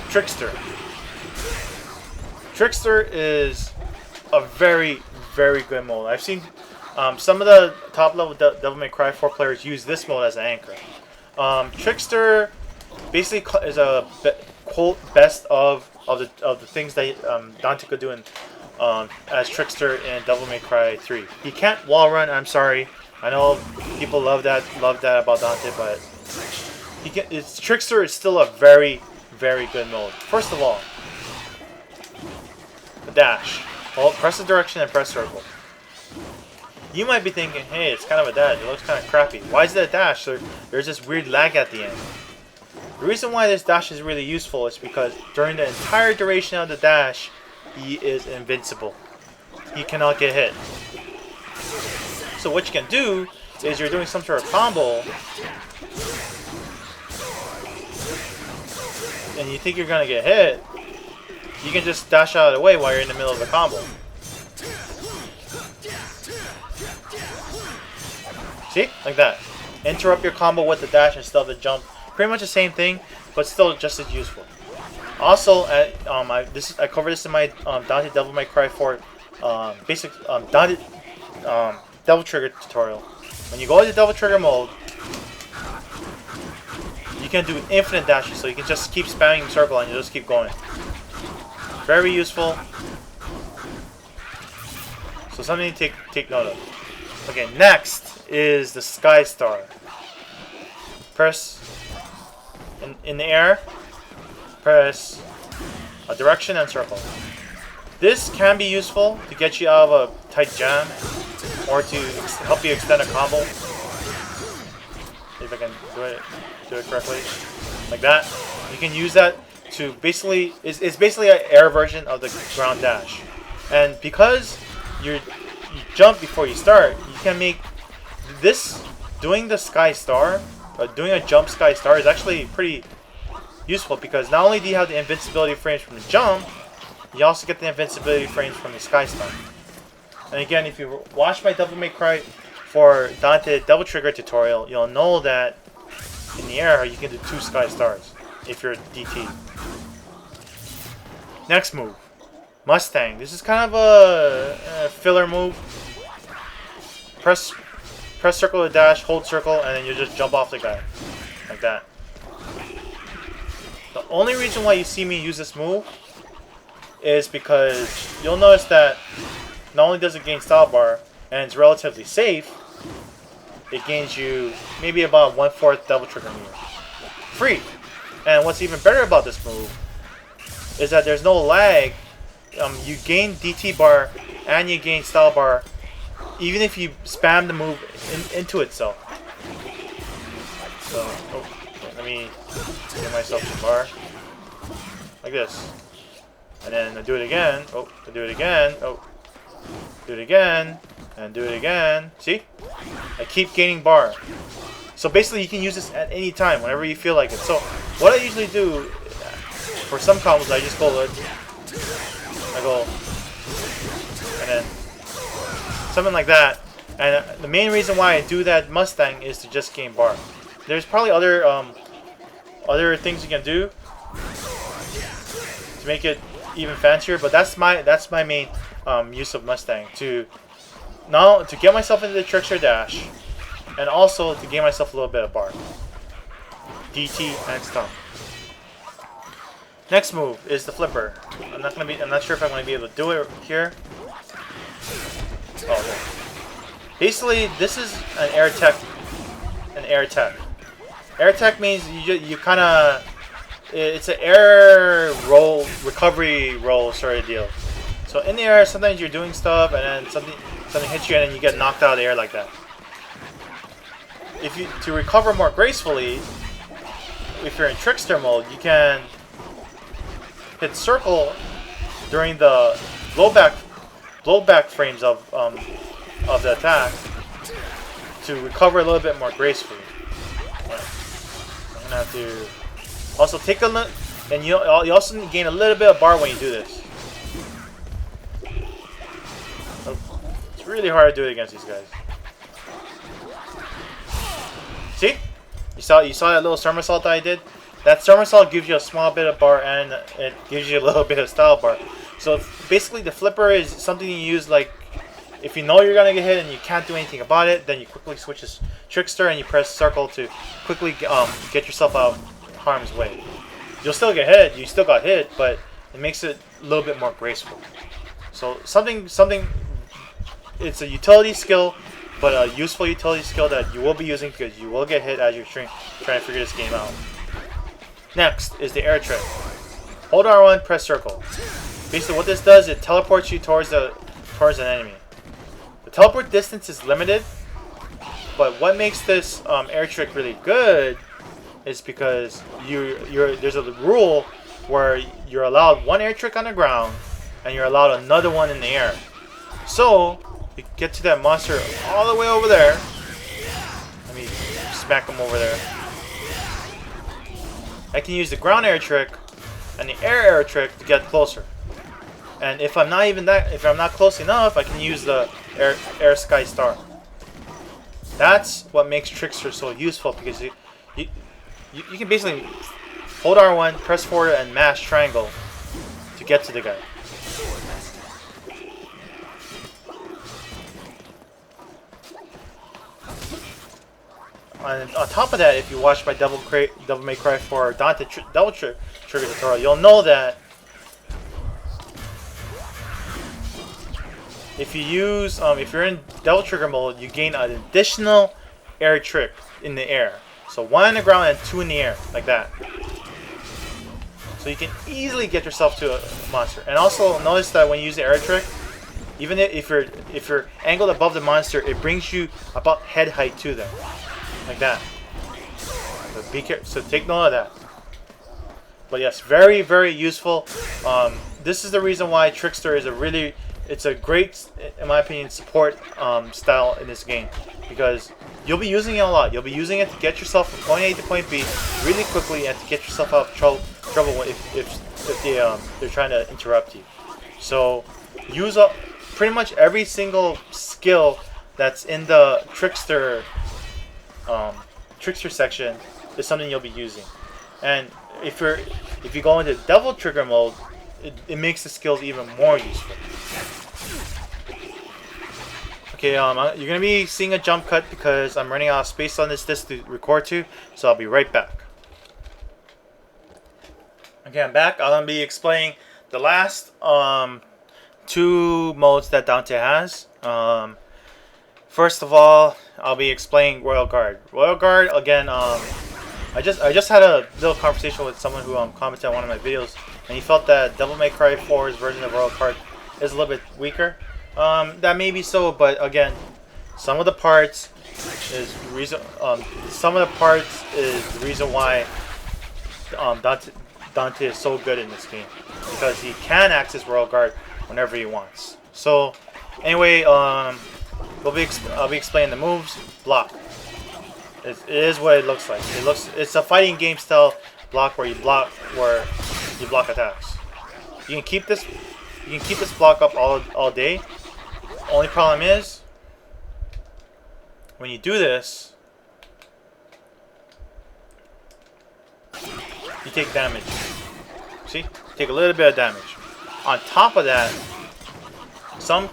Trickster. Trickster is a very, very good mode. I've seen some of the top level Devil May Cry 4 players use this mode as an anchor. Trickster basically is a quote best of the things that Dante could do in as Trickster in Devil May Cry 3. He can't wall run. I'm sorry. I know people love that about Dante, but Trickster is still a very, very good mode. First of all, the dash. Hold, press the direction and press circle. You might be thinking, hey, it's kind of a dash. It looks kind of crappy. Why is it a dash? There's this weird lag at the end. The reason why this dash is really useful is because during the entire duration of the dash, he is invincible. He cannot get hit. So what you can do is you're doing some sort of combo, and you think you're going to get hit, you can just dash out of the way while you're in the middle of the combo. See? Like that. Interrupt your combo with the dash instead of the jump. Pretty much the same thing, but still just as useful. Also, I covered this in my Dante Devil May Cry 4 basic Dante Devil Trigger tutorial. When you go into Devil Trigger mode, you can do infinite dashes, so you can just keep spamming circle and you just keep going. Very useful. So something to take note of. Okay, next is the Sky Star. Press in the air, press a direction and circle. This can be useful to get you out of a tight jam or to help you extend a combo. If I can do it correctly, like that. You can use that to basically it's basically an air version of the ground dash, and because you jump before you start, you can make this doing the Sky Star. Doing a jump Sky Star is actually pretty useful because not only do you have the invincibility frames from the jump, you also get the invincibility frames from the Sky Star. And again, if you watch my Devil May Cry for Dante Devil Trigger tutorial, you'll know that in the air you can do 2 Sky Stars if you're DT. Next move, Mustang. This is kind of a filler move. Press circle to dash, hold circle, and then you just jump off the guy. Like that. The only reason why you see me use this move is because you'll notice that not only does it gain style bar, and it's relatively safe, it gains you maybe about 1/4 Devil Trigger meter. Free! And what's even better about this move is that there's no lag. You gain DT bar and you gain style bar even if you spam the move into itself. So, let me give myself some bar. Like this. And then I do it again. I do it again. Do it again. And do it again. See? I keep gaining bar. So basically you can use this at any time, whenever you feel like it. So, what I usually do, for some combos, I just go, and then something like that. And the main reason why I do that Mustang is to just gain bar. There's probably other things you can do to make it even fancier, but that's my main use of Mustang, to get myself into the Trickster dash, and also to gain myself a little bit of bar, DT and stomp. Next move is the flipper. I'm not sure if I'm gonna be able to do it here. Oh, okay. Basically, this is an air tech. Air tech means you kind of, it's an air roll, recovery roll sort of deal. So in the air, sometimes you're doing stuff, and then something hits you, and then you get knocked out of the air like that. To recover more gracefully, if you're in Trickster mode, you can hit circle during the blowback frames of the attack to recover a little bit more gracefully. Yeah. I'm gonna have to also take a look, and you also gain a little bit of bar when you do this. It's really hard to do it against these guys. See? You saw that little somersault that I did? that somersault gives you a small bit of bar and it gives you a little bit of style bar. So basically the flipper is something you use like if you know you're going to get hit and you can't do anything about it, then you quickly switch to Trickster and you press circle to quickly get yourself out of harm's way. You'll still get hit, you still got hit, but it makes it a little bit more graceful. So something, it's a utility skill, but a useful utility skill that you will be using because you will get hit as you're trying to figure this game out. Next is the air trick. Hold R1, press circle. Basically what this does, it teleports you towards an enemy. The teleport distance is limited, but what makes this air trick really good is because there's a rule where you're allowed one air trick on the ground and you're allowed another one in the air. So you get to that monster all the way over there. Let me smack him over there. I can use the ground air trick and the air trick to get closer. And if I'm not close enough, I can use the air sky star. That's what makes Trickster so useful because you can basically hold R1, press forward, and mash triangle to get to the guy. On top of that, if you watch my Devil May Cry 4 Dante Double Trigger tutorial, you'll know that if you use, if you're in Devil Trigger mode, you gain an additional air trick in the air. So 1 on the ground and 2 in the air, like that. So you can easily get yourself to a monster. And also notice that when you use the air trick, even if you're angled above the monster, it brings you about head height to them, like that. So be careful. So take note of that. But yes, very, very useful. This is the reason why Trickster is it's a great, in my opinion, support style in this game, because you'll be using it a lot. You'll be using it to get yourself from point A to point B really quickly and to get yourself out of trouble if they're trying to interrupt you. So use up pretty much every single skill that's in the Trickster section is something you'll be using. And if you go into Devil Trigger mode, it makes the skills even more useful. Okay, you're gonna be seeing a jump cut because I'm running out of space on this disc to record to, so I'll be right back. Okay, I'm back. I'm gonna be explaining the last 2 modes that Dante has. First of all, I'll be explaining Royal Guard. Royal Guard, again, I just had a little conversation with someone who commented on one of my videos, and he felt that Devil May Cry 4's version of Royal Guard is a little bit weaker. That may be so, but again, some of the parts is the reason. Why Dante is so good in this game, because he can access Royal Guard whenever he wants. So, anyway, I'll be explaining the moves. Block. It is what it looks like. It's a fighting game style block where you block attacks. You can keep this block up all day. Only problem is when you do this, you take damage. See? Take a little bit of damage. On top of that, some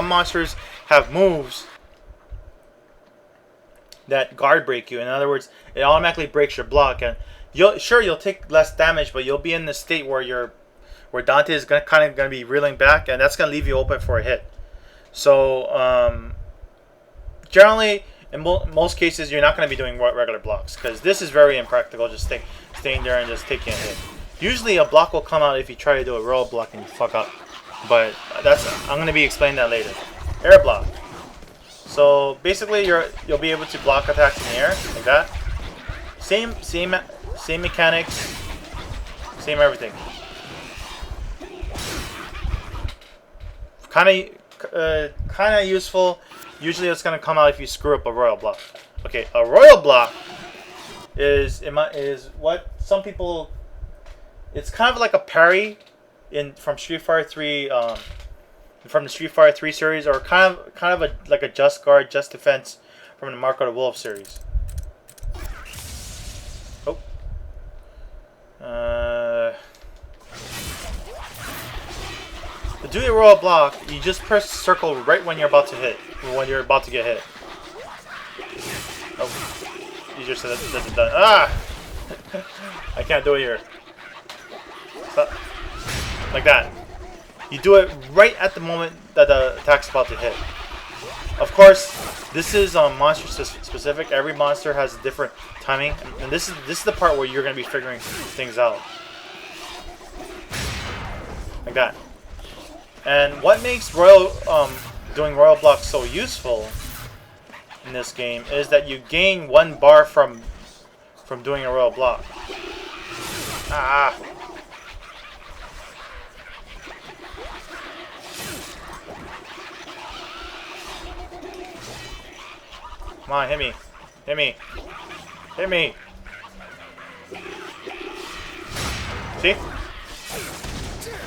monsters have moves that guard break you. In other words, it automatically breaks your block, and you'll take less damage, but you'll be in the state where Dante is gonna be reeling back, and that's gonna leave you open for a hit. So generally, in most cases, you're not gonna be doing regular blocks because this is very impractical. Just staying there and just taking a hit. Usually, a block will come out if you try to do a roll block and you fuck up, but I'm gonna be explaining that later. Air block. So basically, you'll be able to block attacks in the air like that. Same mechanics, same everything. Kind of useful. Usually, it's gonna come out if you screw up a royal block. Okay, a royal block is what some people. It's kind of like a parry from Street Fighter 3. From the Street Fighter 3 series, or kind of like a just guard, just defense from the Mark of the Wolf series. Oh, do a royal block, you just press circle right when you're about to hit, when you're about to get hit. Oh, you just said that doesn't done. Ah! I can't do it here. Stop. Like that. You do it right at the moment that the attack's about to hit. Of course, this is monster specific. Every monster has a different timing, and this is the part where you're going to be figuring things out. Like that. And what makes doing royal blocks so useful in this game is that you gain 1 bar from doing a royal block. Ah. Come on, hit me. Hit me. Hit me. See?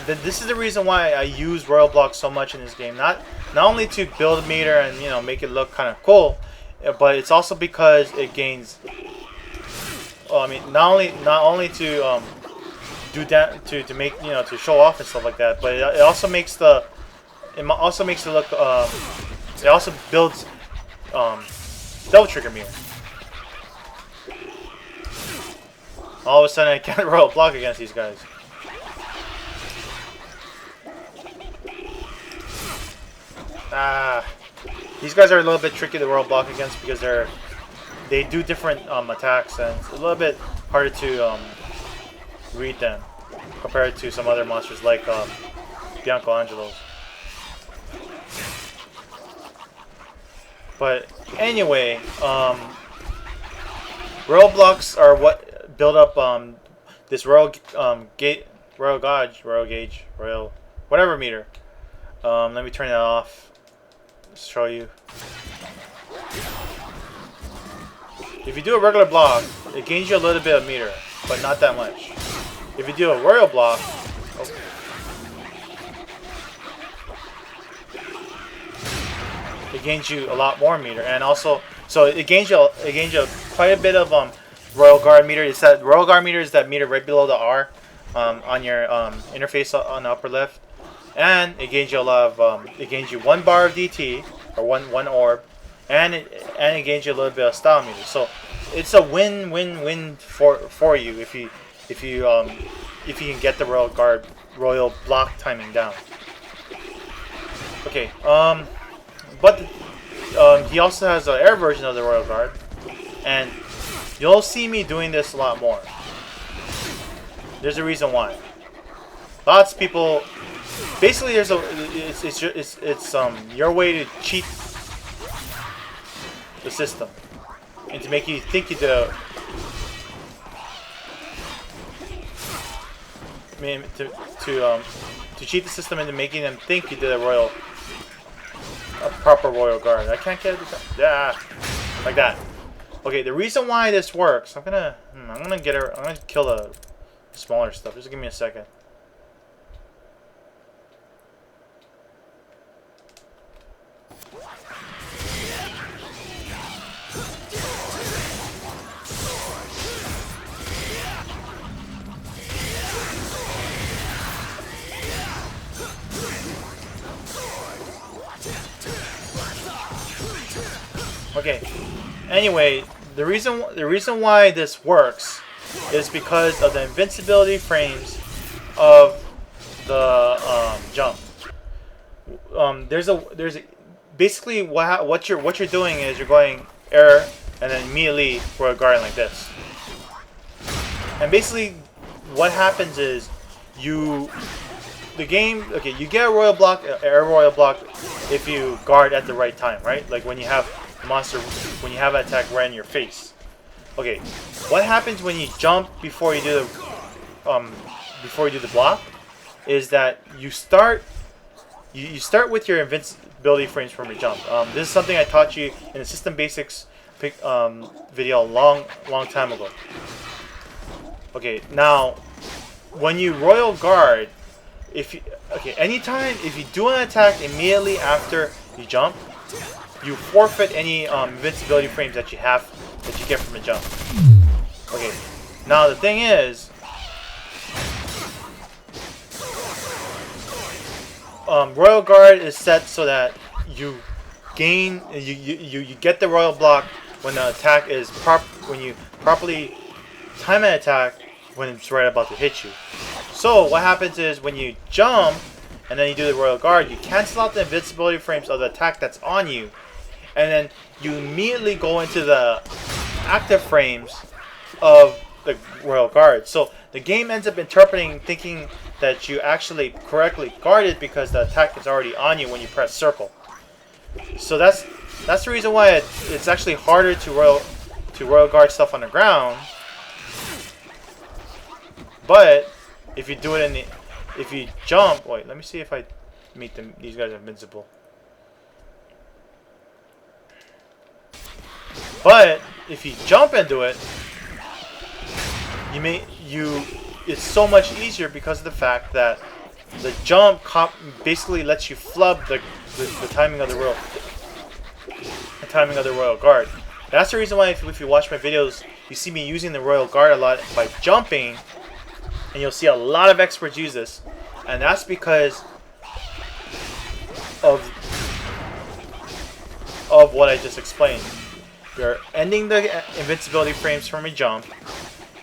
This is the reason why I use royal blocks so much in this game. Not only to build a meter and make it look kind of cool, but it's also because it gains. Well, I mean, not only to do that to make to show off and stuff like that, but it also makes it look. It also builds double trigger meter. All of a sudden, I can't royal block against these guys. Ah, these guys are a little bit tricky to royal block against because they do different attacks, and it's a little bit harder to read them compared to some other monsters like Bianco Angelo's. But anyway, royal blocks are what build up this royal gauge, whatever meter. Let me turn that off. Let's show you. If you do a regular block, it gains you a little bit of meter, but not that much. If you do a royal block, it gains you a lot more meter, and also, so it gains you quite a bit of royal guard meter. It's that royal guard meter is that meter right below the R on your interface on the upper left. And it gains you a lot of it gains you 1 bar of DT or one orb, and it gains you a little bit of style meter. So it's a win-win-win for you if you can get the royal block timing down. Okay, but he also has an air version of the royal guard, and you'll see me doing this a lot more. There's a reason why. Lots of people. Basically, it's your way to cheat the system and to make you think you did to cheat the system into making them think you did a proper royal guard. I can't get it. Yeah, like that. Okay, the reason why this works, I'm gonna kill the smaller stuff. Just give me a second. Okay. Anyway, the reason why this works is because of the invincibility frames of the jump. Basically what you're doing is you're going air and then immediately for a guard like this. And basically what happens is you get a royal block, air royal block if you guard at the right time, right? Like when you have when you have an attack right in your face. Okay, what happens when you jump before you do the block is that you start with your invincibility frames from your jump. This is something I taught you in the System Basics video a long time ago. Okay, now when you royal guard, anytime if you do an attack immediately after you jump, you forfeit any invincibility frames that you get from a jump. Okay, now the thing is, Royal Guard is set so that you gain you get the royal block when the attack is when you properly time an attack when it's right about to hit you. So what happens is when you jump and then you do the Royal Guard, you cancel out the invincibility frames of the attack that's on you, and then you immediately go into the active frames of the Royal Guard. So the game ends up interpreting, thinking that you actually correctly guarded because the attack is already on you when you press circle. So that's the reason why it's actually harder to Royal Guard stuff on the ground. But if you do it if you jump, wait, let me see if I meet them. These guys are invincible. But if you jump into it, it's so much easier because of the fact that the jump basically lets you flub the timing of the Royal Guard. That's the reason why if you watch my videos, you see me using the Royal Guard a lot by jumping, and you'll see a lot of experts use this, and that's because of what I just explained. You're ending the invincibility frames from a jump,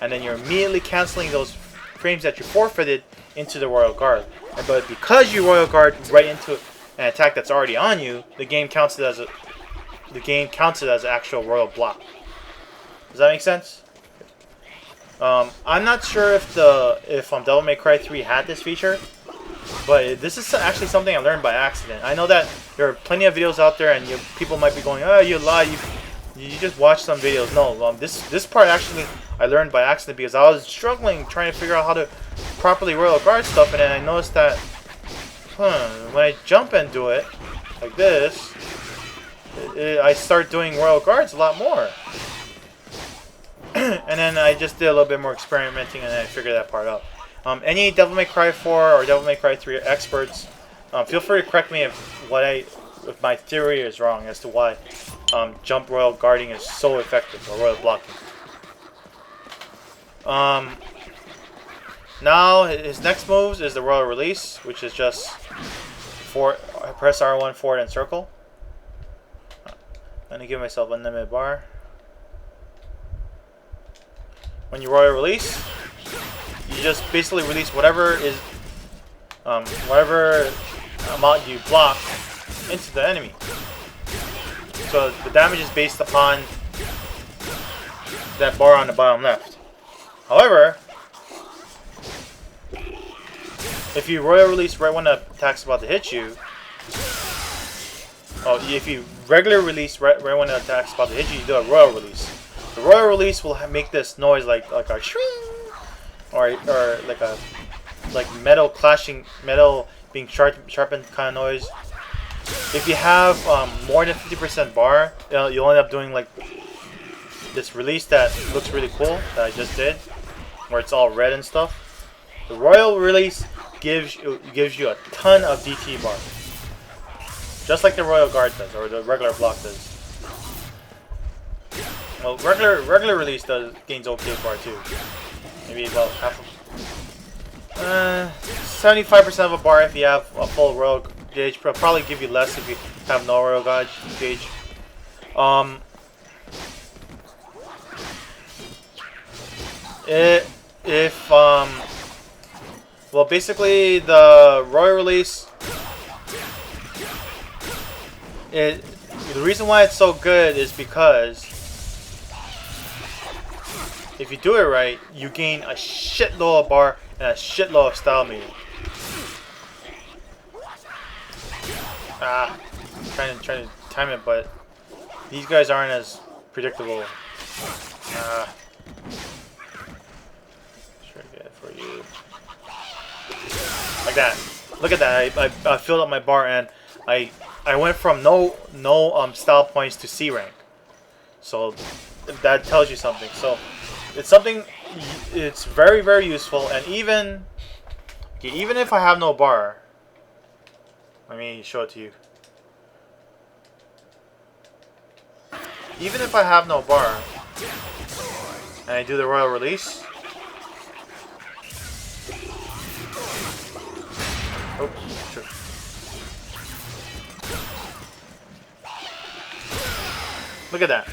and then you're immediately canceling those frames that you forfeited into the Royal Guard. But because you Royal Guard right into an attack that's already on you, the game counts it as an actual royal block. Does that make sense? I'm not sure if Devil May Cry 3 had this feature, but this is actually something I learned by accident. I know that there are plenty of videos out there, and people might be going, "Oh, you lie! You just watched some videos." No, this part actually I learned by accident because I was struggling trying to figure out how to properly Royal Guard stuff, and then I noticed that when I jump into it like this, I start doing Royal Guards a lot more. And then I just did a little bit more experimenting, and then I figured that part out. Any Devil May Cry 4 or Devil May Cry 3 experts, feel free to correct me if my theory is wrong as to why jump Royal Guarding is so effective, or Royal Blocking. Now his next moves is the Royal Release, which is just press R1 forward and circle. I'm gonna give myself unlimited bar. When you Royal Release, you just basically release whatever amount you block into the enemy. So the damage is based upon that bar on the bottom left. However, if you Royal Release right when the attack's about to hit you, if you regular release right when the attack's about to hit you, you do a Royal Release. The Royal Release will make this noise like a shring, or like metal clashing, metal being sharpened kind of noise. If you have more than 50% bar, you'll end up doing like this release that looks really cool that I just did, where it's all red and stuff. The Royal Release gives you a ton of DT bar, just like the Royal Guard does, or the regular block does. Well, regular release gains okay bar too. Maybe about half of 75% of a bar if you have a full Royal gauge, but probably give you less if you have no Royal gauge. Well, basically the Royal Release, the reason why it's so good is because if you do it right, you gain a shitload of bar and a shitload of style meter. Trying to time it, but these guys aren't as predictable. Try to get it for you. Like that. Look at that. I filled up my bar, and I went from no style points to C rank. So that tells you something. So it's very, very useful, and even if I have no bar, let me show it to you. Even if I have no bar and I do the Royal Release, oops, sure. Look at that.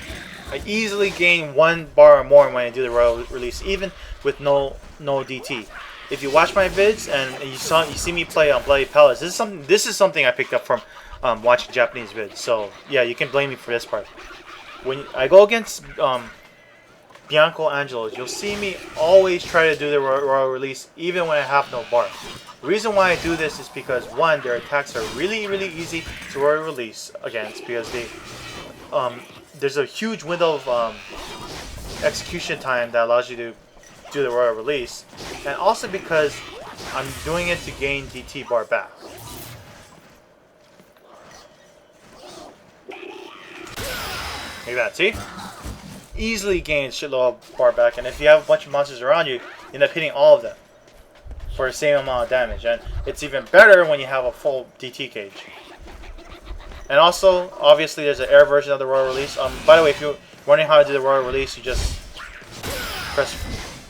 I easily gain 1 bar or more when I do the royal release, even with no DT. If you watch my vids and you see me play on Bloody Palace, this is something I picked up from watching Japanese vids. So yeah, you can blame me for this part. When I go against Bianco Angelos, you'll see me always try to do the royal release even when I have no bar. The reason why I do this is because, one, their attacks are really easy to royal release against, because they there's a huge window of execution time that allows you to do the royal release, and also because I'm doing it to gain DT bar back. Like that, see? Easily gains shitload of bar back, and if you have a bunch of monsters around you, you end up hitting all of them for the same amount of damage, and it's even better when you have a full DT cage. And also, obviously, there's an air version of the royal release. By the way, if you're wondering how to do the royal release, you just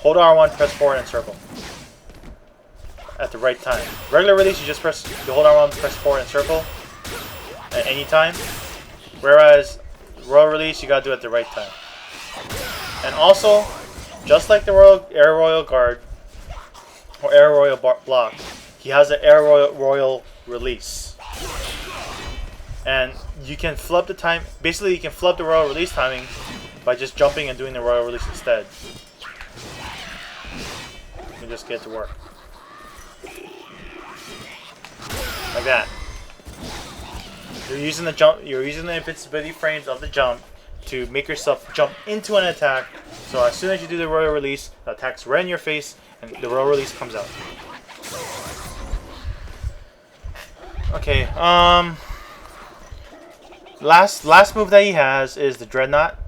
hold R1, press forward, and circle at the right time. Regular release, you hold R1, press forward, and circle at any time. Whereas royal release, you gotta do it at the right time. And also, just like the Air Royal Guard or Air Royal Block, he has an Air Royal Release. And you can flip the time. Basically, you can flip the royal release timing by just jumping and doing the royal release instead. You just get to work like that. You're using the jump. You're using the invincibility frames of the jump to make yourself jump into an attack. So as soon as you do the royal release, the attack's right in your face, and the royal release comes out. Okay. Last move that he has is the Dreadnought.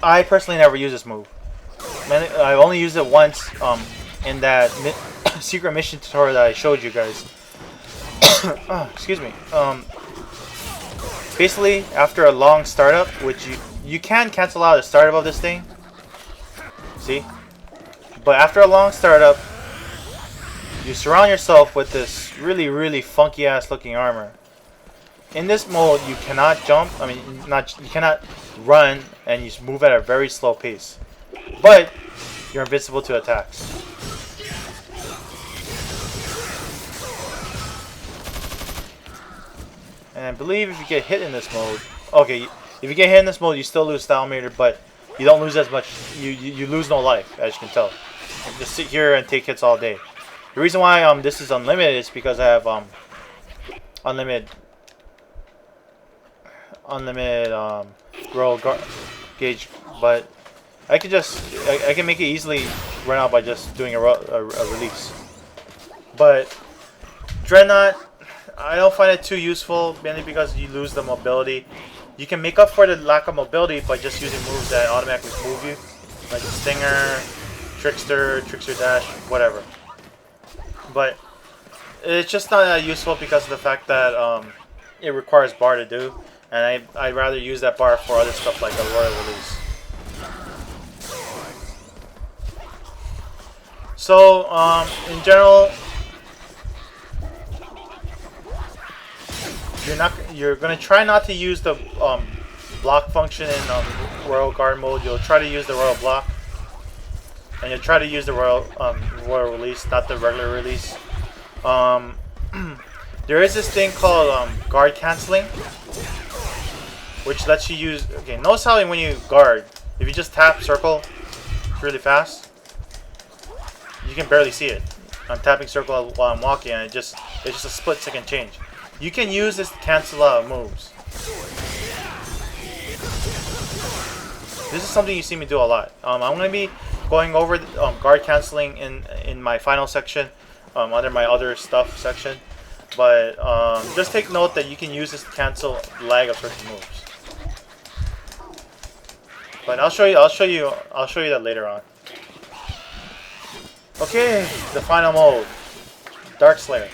I personally never use this move. I've only used it once in that secret mission tutorial that I showed you guys. Oh, excuse me. Basically, after a long startup, which you can cancel out the startup of this thing. See? But after a long startup, you surround yourself with this really funky ass looking armor. In this mode, you cannot jump. I mean, you cannot run, and you move at a very slow pace. But you're invincible to attacks. And I believe if you get hit in this mode, okay, if you get hit in this mode, you still lose style meter, but you don't lose as much. You lose no life, as you can tell. You just sit here and take hits all day. The reason why this is unlimited is because I have unlimited royal gauge, but I can make it easily run out by just doing a release. But Dreadnought, I don't find it too useful, mainly because you lose the mobility. You can make up for the lack of mobility by just using moves that automatically move you, like Stinger, Trickster Dash, whatever. But it's just not that useful because of the fact that it requires bar to do, and I'd rather use that bar for other stuff like a royal release. So in general, you're gonna try not to use the block function in Royal Guard mode. You'll try to use the Royal Block, and you'll try to use the Royal Release, not the regular release. There is this thing called guard canceling, which lets you use. Okay, notice how when you guard, if you just tap circle really fast, you can barely see it. I'm tapping circle while I'm walking, and it's just a split-second change. You can use this to cancel out moves. This is something you see me do a lot. I'm going to be going over guard canceling in my final section, under my other stuff section. But just take note that you can use this to cancel lag of certain moves. But I'll show you that later on. Okay, the final mode, Dark Slayer.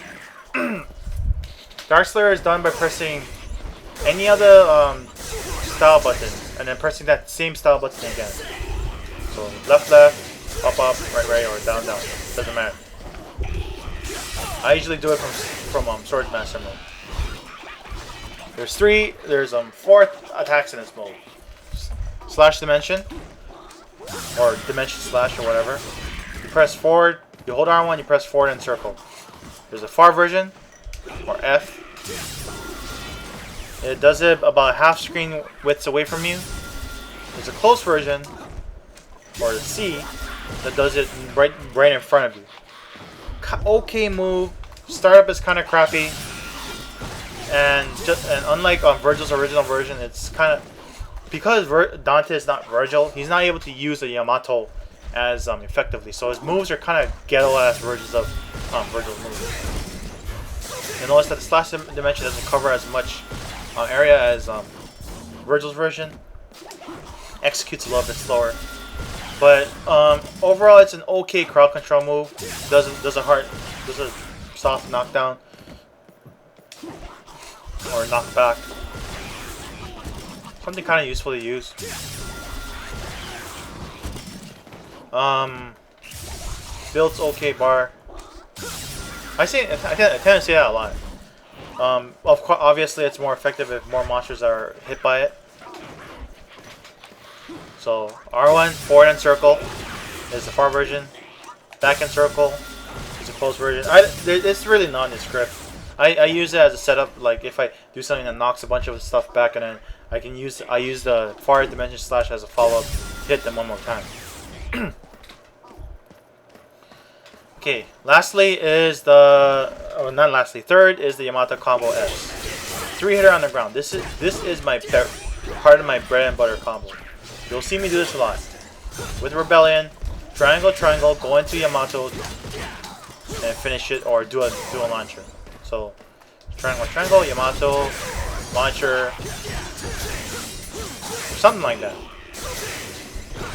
Dark Slayer is done by pressing any other style button and then pressing that same style button again. So left, up, right, or down. Doesn't matter. I usually do it from Sword Master mode. There's 4 attacks in this mode. Slash Dimension, or Dimension Slash, or whatever. You press forward, you hold R1, you press forward and circle. There's a far version, or F. It does it about half screen widths away from you. There's a close version, or the C, that does it right in front of you. Okay move. Startup is kind of crappy, and unlike Virgil's original version, it's kind of because Dante is not Virgil, he's not able to use the Yamato as effectively. So his moves are kind of ghetto-ass versions of Virgil's moves. You notice that the slash dimension doesn't cover as much area as Virgil's version. Executes a little bit slower, but overall it's an okay crowd control move. Does a soft knockdown or knockback. Something kind of useful to use. Builds okay bar. I tend to say that a lot. Of course, obviously, it's more effective if more monsters are hit by it. So R1 forward and circle is the far version. Back and circle is the close version. It's really nondescript. I use it as a setup. Like if I do something that knocks a bunch of stuff back, and then I use the far dimension slash as a follow-up. Hit them one more time. Okay, lastly is third is the Yamato combo S. 3-hitter on the ground. This is my part of my bread and butter combo. You'll see me do this a lot. With Rebellion, triangle, go into Yamato and finish it, or do a launcher. So triangle, Yamato, launcher, something like that.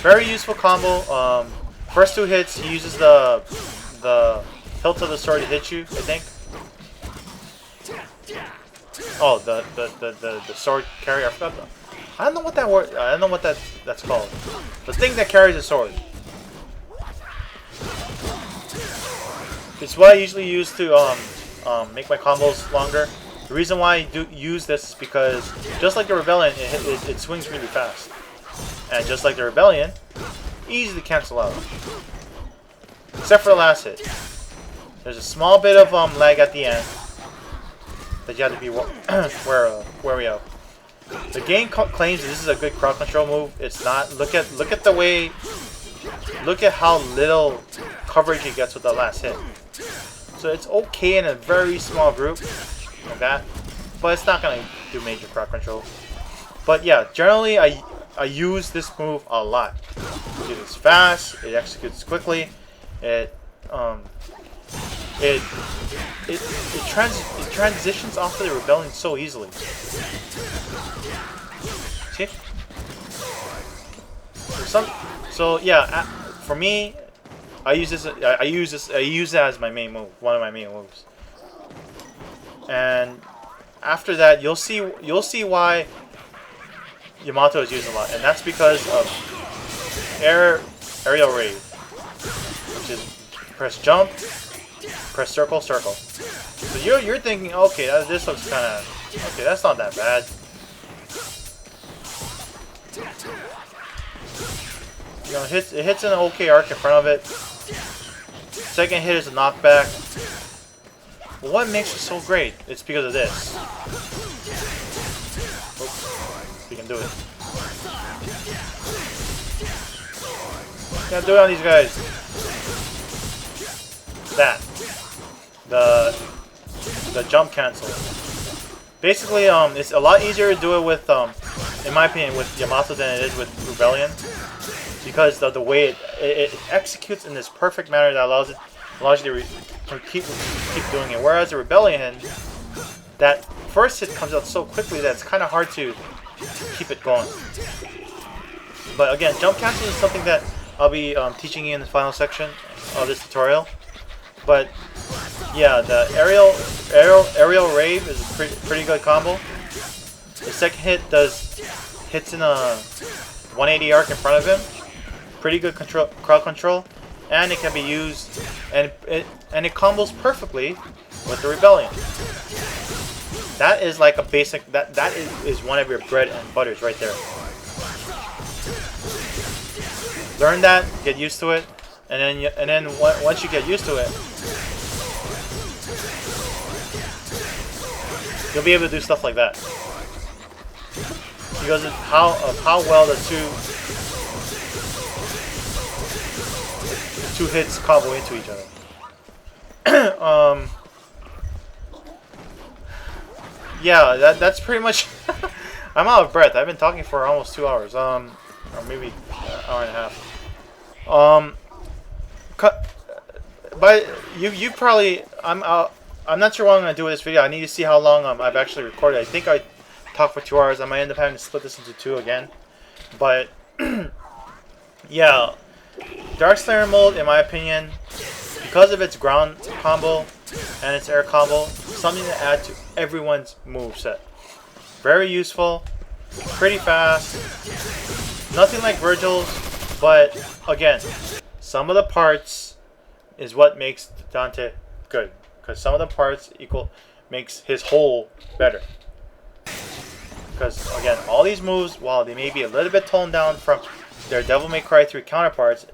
Very useful combo. First 2 hits, he uses the hilt of the sword to hit you, I think. Oh, the sword carrier. I forgot that. I don't know what that word. I don't know what that's called. The thing that carries a sword. It's what I usually use to make my combos longer. The reason why I do use this is because just like the Rebellion, it swings really fast, and just like the Rebellion, easy to cancel out. Except for the last hit. There's a small bit of lag at the end that you have to be wary of. The game claims this is a good crowd control move. It's not. Look at the way. Look at how little coverage he gets with the last hit. So it's okay in a very small group like that, but it's not gonna do major crowd control. But yeah, generally I use this move a lot. It is fast. It executes quickly. It transitions off of the Rebellion so easily. See? So yeah, for me, I use it as my main move, one of my main moves. And after that, you'll see why Yamato is used a lot, and that's because of aerial raid, which is press jump, press circle. So you're thinking, okay, this looks kind of okay. That's not that bad. You know, it hits an okay arc in front of it. Second hit is a knockback. But what makes it so great? It's because of this. Oops, we can do it. Can't do it on these guys. That. The jump cancel. Basically, it's a lot easier to do it with, in my opinion, with Yamato than it is with Rebellion, because the way it executes in this perfect manner that allows you to keep doing it. Whereas the Rebellion, that first hit comes out so quickly that it's kind of hard to keep it going. But again, jump cancel is something that I'll be teaching you in the final section of this tutorial. But yeah, the aerial rave is a pretty good combo. The second hit hits in a 180 arc in front of him. Pretty good crowd control, and it can be used, and it combos perfectly with the Rebellion. That is like a basic, that is one of your bread and butters right there. Learn that, get used to it, and then once you get used to it, you'll be able to do stuff like that. Because of how well the two hits combo into each other. Yeah, that's pretty much. I'm out of breath. I've been talking for almost 2 hours. Or maybe an hour and a half. But you probably. I'm not sure what I'm gonna do with this video. I need to see how long I've actually recorded. I think I talked for 2 hours. I might end up having to split this into 2 again. But yeah, Dark Slayer mode, in my opinion, because of its ground combo and its air combo, something to add to everyone's moveset. Very useful, pretty fast. Nothing like Virgil's, but again, some of the parts is what makes Dante good. Because some of the parts makes his whole better. Because again, all these moves, while they may be a little bit toned down from their Devil May Cry 3 counterparts,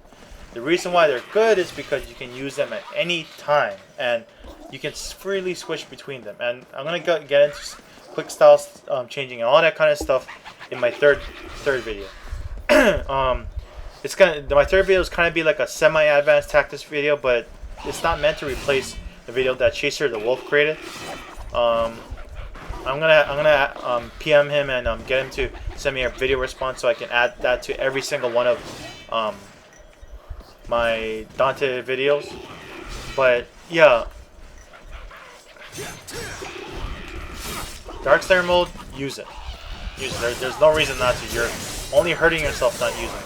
the reason why they're good is because you can use them at any time, and you can freely switch between them. And I'm gonna get into quick style changing and all that kind of stuff in my third video. My third video is kind of be like a semi-advanced tactics video, but it's not meant to replace the video that Chaser the Wolf created. I'm gonna PM him and get him to send me a video response so I can add that to every single one of my Dante videos. But yeah, Dark Slayer mode, use it. There's no reason not to. You're only hurting yourself not using it.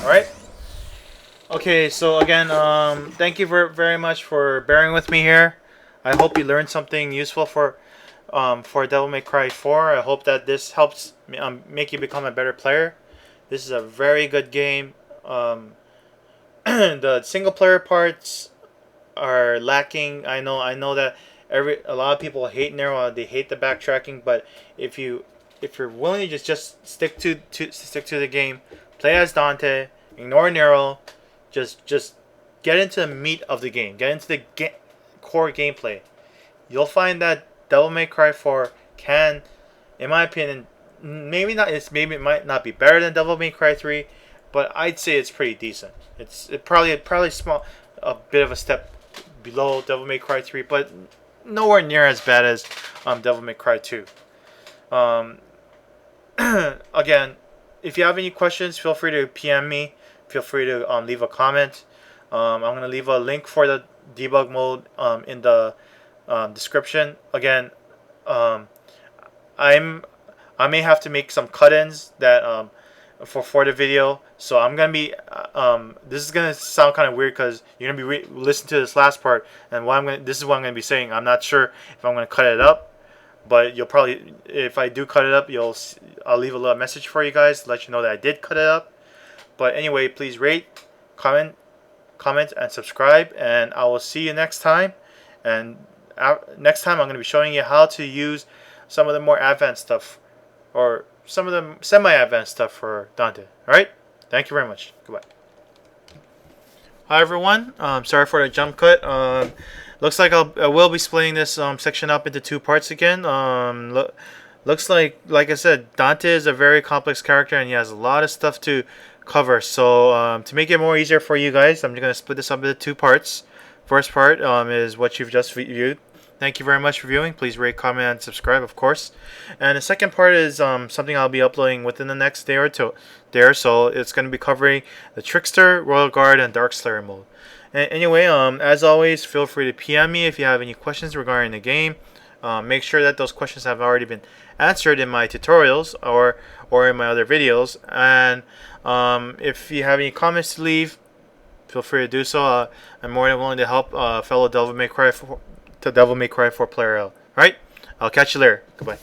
Alright? Okay, so again, thank you very much for bearing with me here. I hope you learned something useful for Devil May Cry 4. I hope that this helps make you become a better player. This is a very good game. The single player parts are lacking. I know that a lot of people hate Nero. They hate the backtracking, but if you're willing to just stick to the game, play as Dante, ignore Nero, just get into the meat of the game, get into the core gameplay. You'll find that Devil May Cry 4 can, in my opinion, maybe it might not be better than Devil May Cry 3, but I'd say it's pretty decent. It's probably a bit of a step below Devil May Cry 3, but nowhere near as bad as Devil May Cry 2. Again, if you have any questions, feel free to PM me. Feel free to leave a comment. I'm going to leave a link for the debug mode in the description. Again, I may have to make some cut-ins that for the video. So I'm gonna be this is gonna sound kind of weird because you're gonna be listening to this last part, and this is what I'm gonna be saying. I'm not sure if I'm gonna cut it up, but you'll probably, if I do cut it up, I'll leave a little message for you guys to let you know that I did cut it up. But anyway, please rate, comment, and subscribe, and I will see you next time. And next time I'm going to be showing you how to use some of the more advanced stuff, or some of the semi-advanced stuff for Dante. Alright? Thank you very much. Goodbye. Hi everyone. Sorry for the jump cut. Looks like I will be splitting this section up into 2 parts again. Looks like I said, Dante is a very complex character and he has a lot of stuff to cover. So to make it more easier for you guys, I'm going to split this up into 2 parts. First part is what you've just viewed. Thank you very much for viewing. Please rate, comment, and subscribe, of course. And the second part is something I'll be uploading within the next day or two. So it's going to be covering the Trickster, Royal Guard, and Dark Slayer mode. And anyway, as always, feel free to PM me if you have any questions regarding the game. Make sure that those questions have already been answered in my tutorials or in my other videos. And if you have any comments to leave, feel free to do so. I'm more than willing to help fellow Devil May Cry 4 player out. Alright? I'll catch you later. Goodbye.